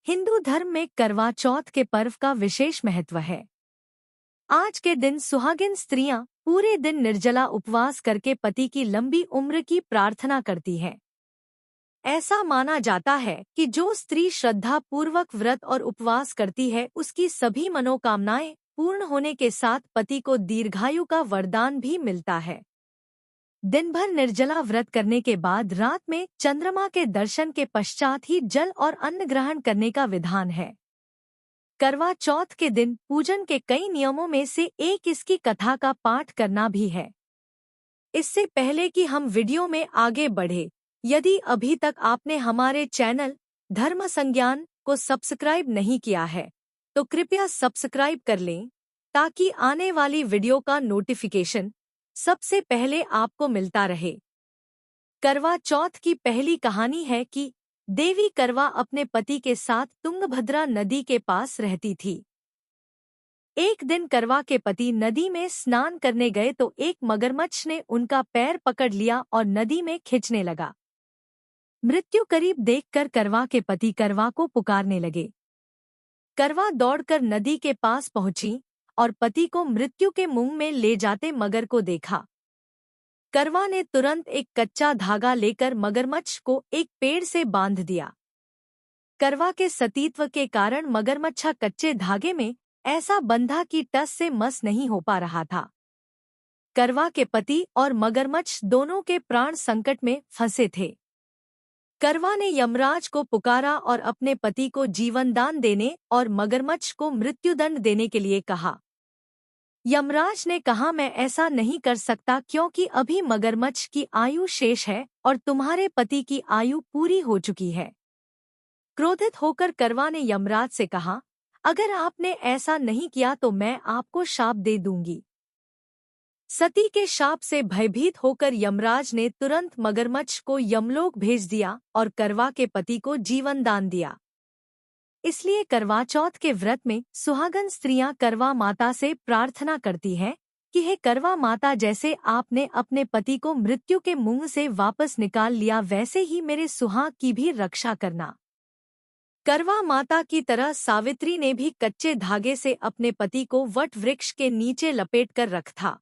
हिंदू धर्म में करवा चौथ के पर्व का विशेष महत्व है। आज के दिन सुहागिन स्त्रियां पूरे दिन निर्जला उपवास करके पति की लंबी उम्र की प्रार्थना करती हैं। ऐसा माना जाता है कि जो स्त्री श्रद्धा पूर्वक व्रत और उपवास करती है उसकी सभी मनोकामनाएं पूर्ण होने के साथ पति को दीर्घायु का वरदान भी मिलता है। दिन भर निर्जला व्रत करने के बाद रात में चंद्रमा के दर्शन के पश्चात ही जल और अन्न ग्रहण करने का विधान है। करवा चौथ के दिन पूजन के कई नियमों में से एक इसकी कथा का पाठ करना भी है। इससे पहले कि हम वीडियो में आगे बढ़े, यदि अभी तक आपने हमारे चैनल धर्म संज्ञान को सब्सक्राइब नहीं किया है तो कृपया सब्सक्राइब कर लें ताकि आने वाली वीडियो का नोटिफिकेशन सबसे पहले आपको मिलता रहे। करवा चौथ की पहली कहानी है कि देवी करवा अपने पति के साथ तुंगभद्रा नदी के पास रहती थी। एक दिन करवा के पति नदी में स्नान करने गए तो एक मगरमच्छ ने उनका पैर पकड़ लिया और नदी में खींचने लगा। मृत्यु करीब देखकर करवा के पति करवा को पुकारने लगे। करवा दौड़कर नदी के पास पहुंची और पति को मृत्यु के मुंह में ले जाते मगर को देखा। करवा ने तुरंत एक कच्चा धागा लेकर मगरमच्छ को एक पेड़ से बांध दिया। करवा के सतीत्व के कारण मगरमच्छा कच्चे धागे में ऐसा बंधा कि टस से मस नहीं हो पा रहा था। करवा के पति और मगरमच्छ दोनों के प्राण संकट में फंसे थे। करवा ने यमराज को पुकारा और अपने पति को जीवनदान देने और मगरमच्छ को मृत्युदंड देने के लिए कहा। यमराज ने कहा, मैं ऐसा नहीं कर सकता क्योंकि अभी मगरमच्छ की आयु शेष है और तुम्हारे पति की आयु पूरी हो चुकी है। क्रोधित होकर करवा ने यमराज से कहा, अगर आपने ऐसा नहीं किया तो मैं आपको शाप दे दूंगी। सती के शाप से भयभीत होकर यमराज ने तुरंत मगरमच्छ को यमलोक भेज दिया और करवा के पति को जीवनदान दिया। इसलिए करवा चौथ के व्रत में सुहागन स्त्रियां करवा माता से प्रार्थना करती हैं कि हे करवा माता, जैसे आपने अपने पति को मृत्यु के मुंह से वापस निकाल लिया वैसे ही मेरे सुहाग की भी रक्षा करना। करवा माता की तरह सावित्री ने भी कच्चे धागे से अपने पति को वट वृक्ष के नीचे लपेटकर रखा।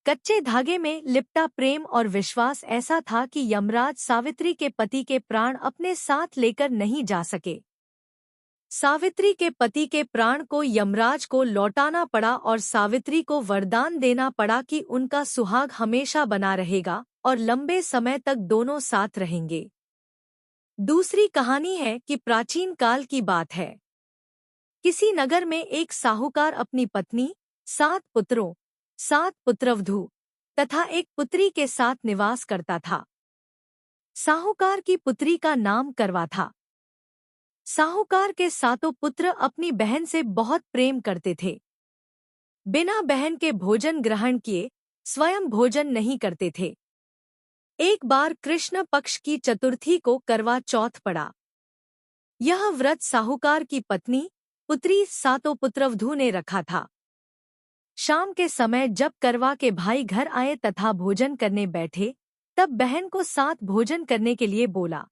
कच्चे धागे में लिपटा प्रेम और विश्वास ऐसा था कि यमराज सावित्री के पति के प्राण अपने साथ लेकर नहीं जा सके। सावित्री के पति के प्राण को यमराज को लौटाना पड़ा और सावित्री को वरदान देना पड़ा कि उनका सुहाग हमेशा बना रहेगा और लंबे समय तक दोनों साथ रहेंगे। दूसरी कहानी है कि प्राचीन काल की बात है। किसी नगर में एक साहूकार अपनी पत्नी, 7 पुत्रों, 7 पुत्रवधू तथा एक पुत्री के साथ निवास करता था। साहूकार की पुत्री का नाम करवा था। साहूकार के 7 पुत्र अपनी बहन से बहुत प्रेम करते थे। बिना बहन के भोजन ग्रहण किए स्वयं भोजन नहीं करते थे। एक बार कृष्ण पक्ष की चतुर्थी को करवा चौथ पड़ा। यह व्रत साहूकार की पत्नी, पुत्री, 7 पुत्रवधू ने रखा था। शाम के समय जब करवा के भाई घर आए तथा भोजन करने बैठे तब बहन को साथ भोजन करने के लिए बोला,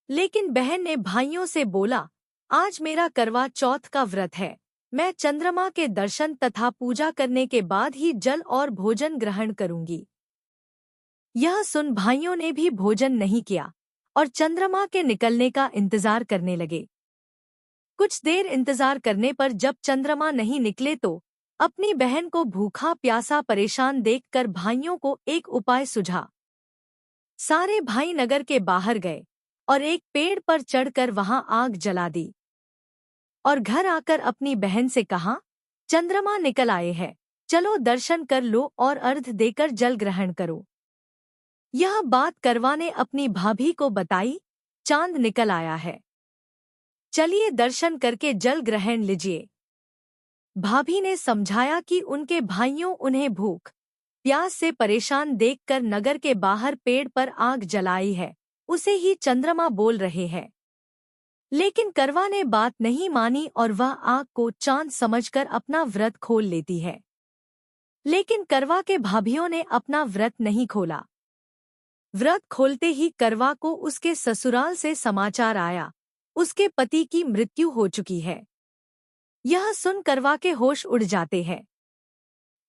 लेकिन बहन ने भाइयों से बोला, आज मेरा करवा चौथ का व्रत है, मैं चंद्रमा के दर्शन तथा पूजा करने के बाद ही जल और भोजन ग्रहण करूंगी। यह सुन भाइयों ने भी भोजन नहीं किया और चंद्रमा के निकलने का इंतजार करने लगे। कुछ देर इंतजार करने पर जब चंद्रमा नहीं निकले तो अपनी बहन को भूखा प्यासा परेशान देखकर भाइयों को एक उपाय सूझा। सारे भाई नगर के बाहर गए और एक पेड़ पर चढ़कर वहां आग जला दी और घर आकर अपनी बहन से कहा, चंद्रमा निकल आए हैं, चलो दर्शन कर लो और अर्घ्य देकर जल ग्रहण करो। यह बात करवा ने अपनी भाभी को बताई, चांद निकल आया है, चलिए दर्शन करके जल ग्रहण लीजिए। भाभी ने समझाया कि उनके भाइयों उन्हें भूख प्यास से परेशान देखकर नगर के बाहर पेड़ पर आग जलाई है, उसे ही चंद्रमा बोल रहे हैं। लेकिन करवा ने बात नहीं मानी और वह आग को चांद समझकर अपना व्रत खोल लेती है। लेकिन करवा के भाभियों ने अपना व्रत नहीं खोला। व्रत खोलते ही करवा को उसके ससुराल से समाचार आया, उसके पति की मृत्यु हो चुकी है। यह सुन करवा के होश उड़ जाते हैं।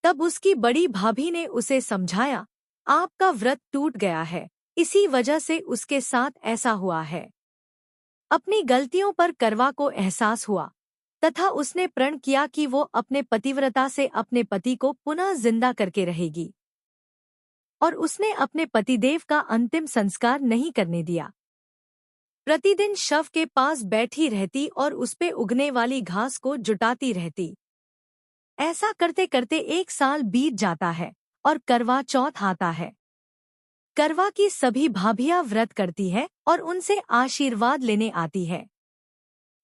तब उसकी बड़ी भाभी ने उसे समझाया, आपका व्रत टूट गया है, इसी वजह से उसके साथ ऐसा हुआ है। अपनी गलतियों पर करवा को एहसास हुआ तथा उसने प्रण किया कि वो अपने पतिव्रता से अपने पति को पुनः जिंदा करके रहेगी, और उसने अपने पतिदेव का अंतिम संस्कार नहीं करने दिया। प्रतिदिन शव के पास बैठी रहती और उस पे उगने वाली घास को जुटाती रहती। ऐसा करते करते 1 साल बीत जाता है और करवा चौथ आता है। करवा की सभी भाभियां व्रत करती है और उनसे आशीर्वाद लेने आती है।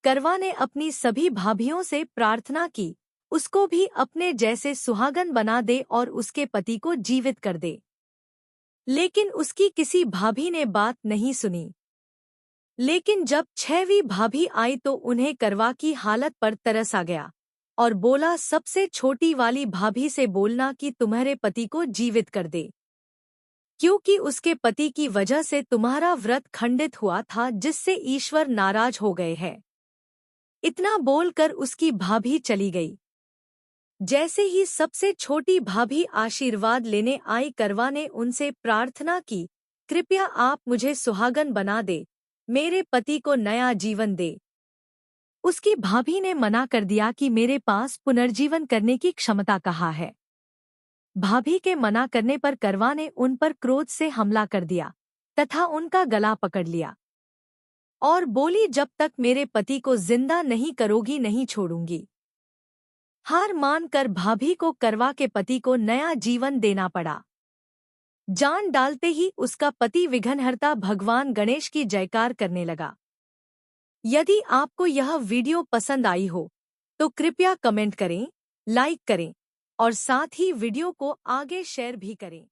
करवा ने अपनी सभी भाभियों से प्रार्थना की, उसको भी अपने जैसे सुहागन बना दे और उसके पति को जीवित कर दे। लेकिन उसकी किसी भाभी ने बात नहीं सुनी। लेकिन जब 6वीं भाभी आई तो उन्हें करवा की हालत पर तरस आ गया और बोला, सबसे छोटी वाली भाभी से बोलना कि तुम्हारे पति को जीवित कर दे, क्योंकि उसके पति की वजह से तुम्हारा व्रत खंडित हुआ था, जिससे ईश्वर नाराज हो गए हैं। इतना बोलकर उसकी भाभी चली गई। जैसे ही सबसे छोटी भाभी आशीर्वाद लेने आई, करवा ने उनसे प्रार्थना की, कृपया आप मुझे सुहागन बना दे, मेरे पति को नया जीवन दे। उसकी भाभी ने मना कर दिया कि मेरे पास पुनर्जीवन करने की क्षमता कहाँ है। भाभी के मना करने पर करवा ने उन पर क्रोध से हमला कर दिया तथा उनका गला पकड़ लिया और बोली, जब तक मेरे पति को जिंदा नहीं करोगी नहीं छोड़ूंगी। हार मानकर भाभी को करवा के पति को नया जीवन देना पड़ा। जान डालते ही उसका पति विघ्नहर्ता भगवान गणेश की जयकार करने लगा। यदि आपको यह वीडियो पसंद आई हो तो कृपया कमेंट करें, लाइक करें और साथ ही वीडियो को आगे शेयर भी करें।